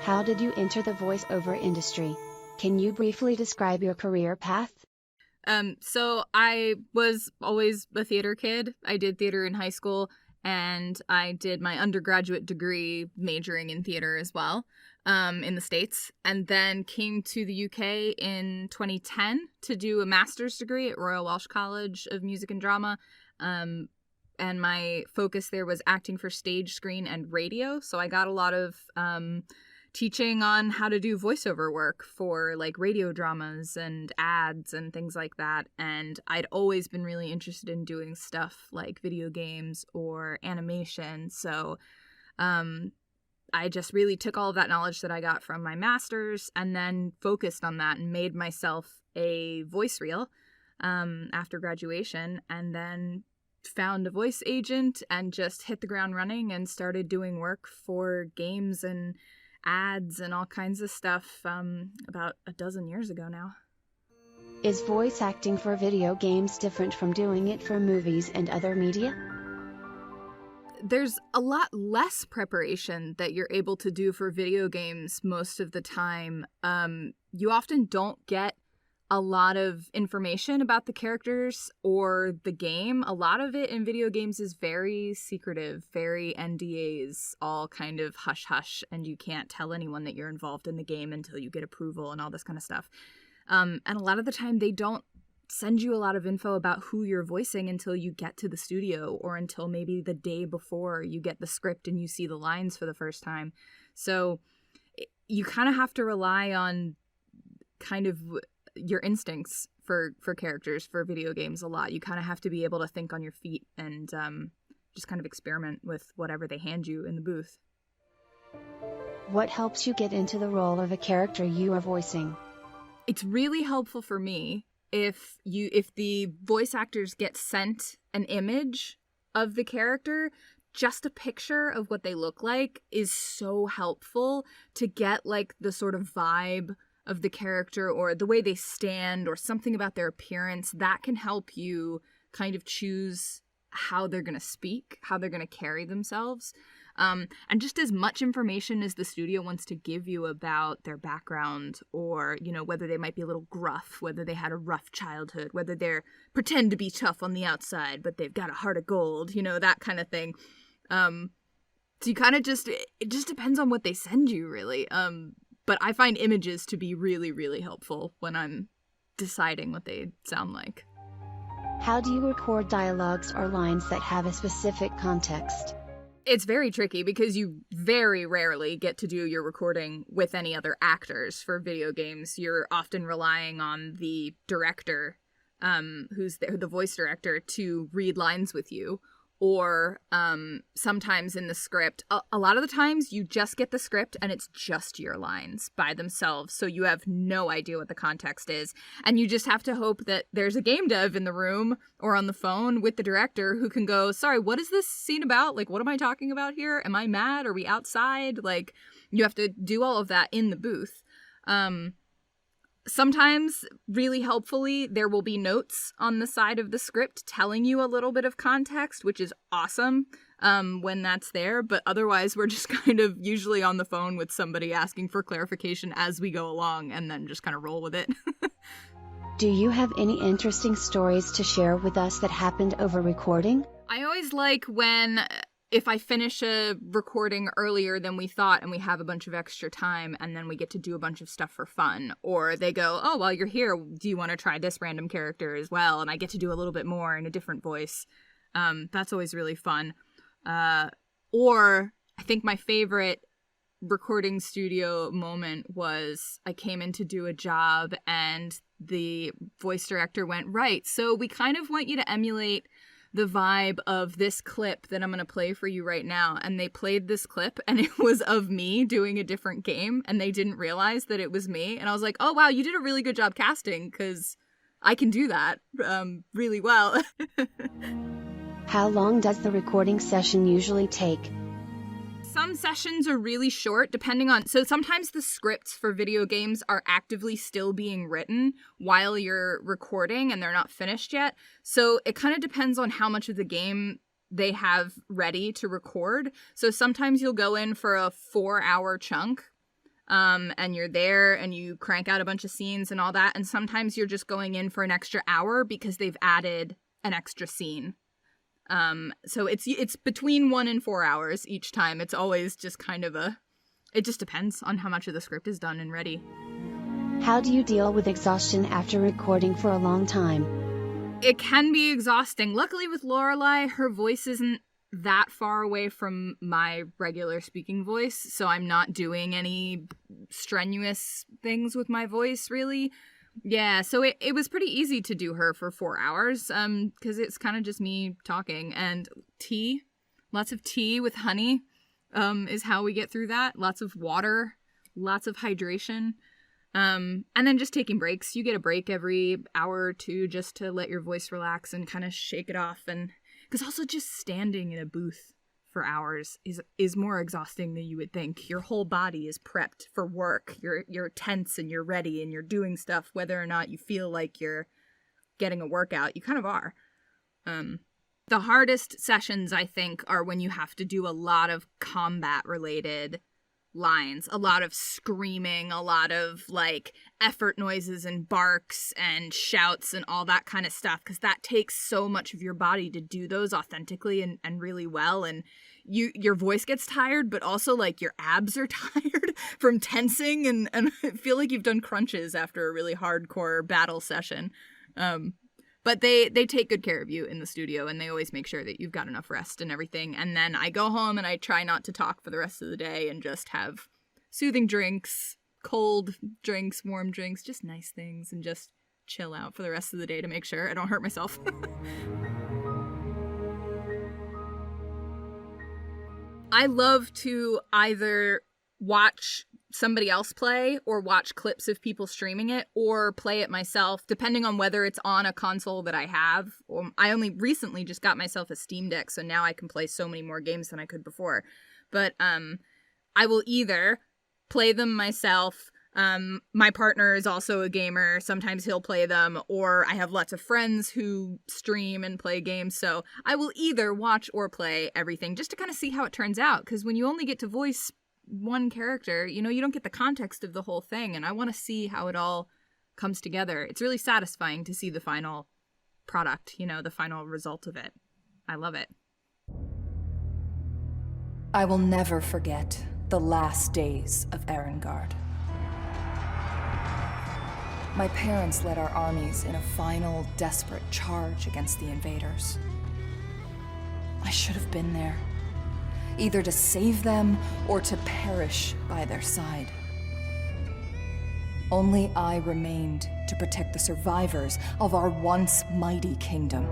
How did you enter the voiceover industry? Can you briefly describe your career path? So I was always a theater kid. I did theater in high school, and I did my undergraduate degree majoring in theater as well, in the States, and then came to the UK in 2010 to do a master's degree at Royal Welsh College of Music and Drama. And my focus there was acting for stage, screen, and radio. So I got a lot of teaching on how to do voiceover work for like radio dramas and ads and things like that. And I'd always been really interested in doing stuff like video games or animation. So I just really took all of that knowledge that I got from my master's and then focused on that and made myself a voice reel after graduation, and then found a voice agent and just hit the ground running and started doing work for games and ads and all kinds of stuff about a dozen years ago now. Is voice acting for video games different from doing it for movies and other media? There's a lot less preparation that you're able to do for video games most of the time. You often don't get a lot of information about the characters or the game. A lot of it in video games is very secretive, very NDAs, all kind of hush-hush, and you can't tell anyone that you're involved in the game until you get approval and all this kind of stuff. And a lot of the time they don't send you a lot of info about who you're voicing until you get to the studio, or until maybe the day before you get the script and you see the lines for the first time. So you kind of have to rely on kind of your instincts for characters for video games a lot. You kind of have to be able to think on your feet and just kind of experiment with whatever they hand you in the booth. What helps you get into the role of a character you are voicing? It's really helpful for me if the voice actors get sent an image of the character. Just a picture of what they look like is so helpful to get like the sort of vibe of the character or the way they stand or something about their appearance. That can help you kind of choose how they're going to speak, how they're going to carry themselves. And just as much information as the studio wants to give you about their background, or, you know, whether they might be a little gruff, whether they had a rough childhood, whether they're pretend to be tough on the outside, but they've got a heart of gold, you know, that kind of thing. So you kind of it just depends on what they send you, really. But I find images to be really, really helpful when I'm deciding what they sound like. How do you record dialogues or lines that have a specific context? It's very tricky because you very rarely get to do your recording with any other actors for video games. You're often relying on the director, who's the voice director, to read lines with you. Or sometimes in the script, a lot of the times you just get the script and it's just your lines by themselves. So you have no idea what the context is. And you just have to hope that there's a game dev in the room or on the phone with the director who can go, sorry, what is this scene about? Like, what am I talking about here? Am I mad? Are we outside? Like, you have to do all of that in the booth. Sometimes, really helpfully, there will be notes on the side of the script telling you a little bit of context, which is awesome when that's there. But otherwise, we're just kind of usually on the phone with somebody asking for clarification as we go along, and then just kind of roll with it. Do you have any interesting stories to share with us that happened over recording? I always like if I finish a recording earlier than we thought and we have a bunch of extra time and then we get to do a bunch of stuff for fun. Or they go, oh, while you're here, do you want to try this random character as well? And I get to do a little bit more in a different voice. That's always really fun. Or I think my favorite recording studio moment was I came in to do a job and the voice director went, right, so we kind of want you to emulate the vibe of this clip that I'm going to play for you right now. And they played this clip and it was of me doing a different game and they didn't realize that it was me. And I was like, oh, wow, you did a really good job casting because I can do that really well. How long does the recording session usually take? Some sessions are really short, depending on... So sometimes the scripts for video games are actively still being written while you're recording and they're not finished yet. So it kind of depends on how much of the game they have ready to record. So sometimes you'll go in for a 4-hour chunk and you're there and you crank out a bunch of scenes and all that. And sometimes you're just going in for an extra hour because they've added an extra scene. So it's between 1 and 4 hours each time. It's always just kind of it just depends on how much of the script is done and ready. How do you deal with exhaustion after recording for a long time? It can be exhausting. Luckily with Lorelai, her voice isn't that far away from my regular speaking voice, so I'm not doing any strenuous things with my voice, really. Yeah, so it was pretty easy to do her for 4 hours, because it's kind of just me talking. And tea, lots of tea with honey, is how we get through that. Lots of water, lots of hydration. And then just taking breaks. You get a break every hour or two just to let your voice relax and kind of shake it off. And because also just standing in a booth for hours is more exhausting than you would think. Your whole body is prepped for work. You're tense and you're ready and you're doing stuff whether or not you feel like you're getting a workout. You kind of are. The hardest sessions, I think, are when you have to do a lot of combat-related lines, a lot of screaming, a lot of like effort noises and barks and shouts and all that kind of stuff, because that takes so much of your body to do those authentically and really well. And your voice gets tired, but also like your abs are tired from tensing and feel like you've done crunches after a really hardcore battle session. But they take good care of you in the studio, and they always make sure that you've got enough rest and everything. And then I go home and I try not to talk for the rest of the day and just have soothing drinks, cold drinks, warm drinks, just nice things, and just chill out for the rest of the day to make sure I don't hurt myself. I love to either watch somebody else play or watch clips of people streaming it or play it myself, depending on whether it's on a console that I have. I only recently just got myself a Steam Deck, so now I can play so many more games than I could before. But I will either play them myself. My partner is also a gamer. Sometimes he'll play them, or I have lots of friends who stream and play games. So I will either watch or play everything just to kind of see how it turns out. Because when you only get to voice one character, you don't get the context of the whole thing, and I want to see how it all comes together. It's really satisfying to see the final product, the final result of it. I love it. I will never forget the last days of Erengard. My parents led our armies in a final, desperate charge against the invaders. I should have been there, either to save them or to perish by their side. Only I remained to protect the survivors of our once mighty kingdom.